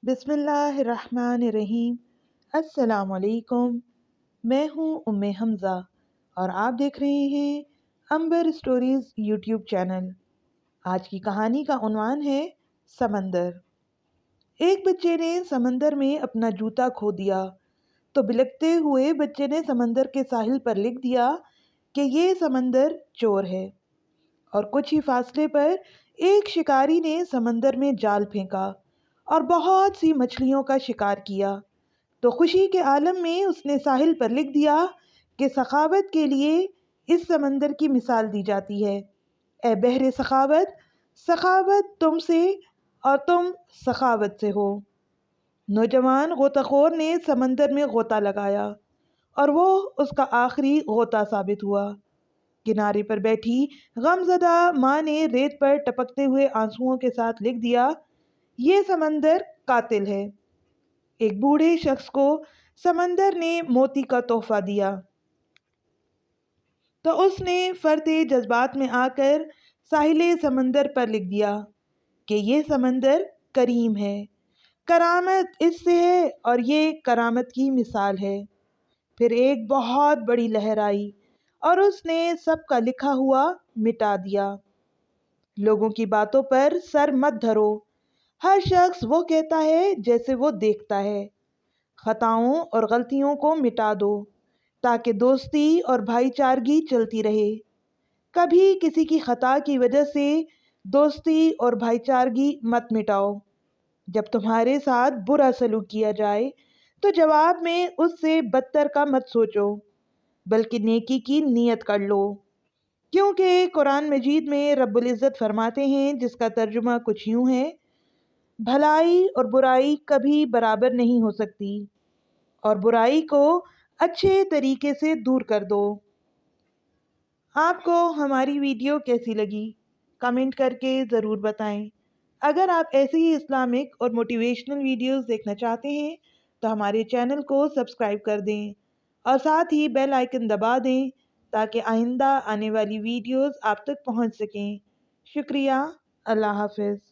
बिस्मिल्लाहिर्रहमानिर्रहीम। अस्सलाम वालेकुम। मैं हूँ उम्मे हमज़ा और आप देख रहे हैं अंबर स्टोरीज़ यूट्यूब चैनल। आज की कहानी का उन्वान है समंदर। एक बच्चे ने समंदर में अपना जूता खो दिया तो बिलखते हुए बच्चे ने समंदर के साहिल पर लिख दिया कि ये समंदर चोर है। और कुछ ही फासले पर एक शिकारी ने समंदर में जाल फेंका और बहुत सी मछलियों का शिकार किया। तो खुशी के आलम में उसने साहिल पर लिख दिया कि सखावत के लिए इस समंदर की मिसाल दी जाती है। ए बहरे सखावत, सखावत तुमसे और तुम सखावत से हो। नौजवान गोताखोर ने समंदर में गोता लगाया और वो उसका आखिरी गोता साबित हुआ। किनारे पर बैठी गमज़दा माँ ने रेत पर टपकते हुए आंसुओं के साथ लिख दिया, ये समंदर कातिल है। एक बूढ़े शख्स को समंदर ने मोती का तोहफा दिया तो उसने फरते जज्बात में आकर साहिले समंदर पर लिख दिया कि ये समंदर करीम है, करामत इससे है और ये करामत की मिसाल है। फिर एक बहुत बड़ी लहर आई और उसने सबका लिखा हुआ मिटा दिया। लोगों की बातों पर सर मत धरो, हर शख्स वो कहता है जैसे वो देखता है। खताओं और गलतियों को मिटा दो ताकि दोस्ती और भाईचारगी चलती रहे। कभी किसी की खता की वजह से दोस्ती और भाईचारगी मत मिटाओ। जब तुम्हारे साथ बुरा सलूक किया जाए तो जवाब में उससे बदतर का मत सोचो, बल्कि नेकी की नीयत कर लो। क्योंकि कुरान मजीद में रब्बुल इज़्ज़त फरमाते हैं, जिसका तर्जुमा कुछ यूँ है, भलाई और बुराई कभी बराबर नहीं हो सकती और बुराई को अच्छे तरीके से दूर कर दो। आपको हमारी वीडियो कैसी लगी कमेंट करके ज़रूर बताएं। अगर आप ऐसे ही इस्लामिक और मोटिवेशनल वीडियोस देखना चाहते हैं तो हमारे चैनल को सब्सक्राइब कर दें और साथ ही बेल आइकन दबा दें ताकि आइंदा आने वाली वीडियोस आप तक पहुंच सकें। शुक्रिया। अल्लाह हाफ़िज़।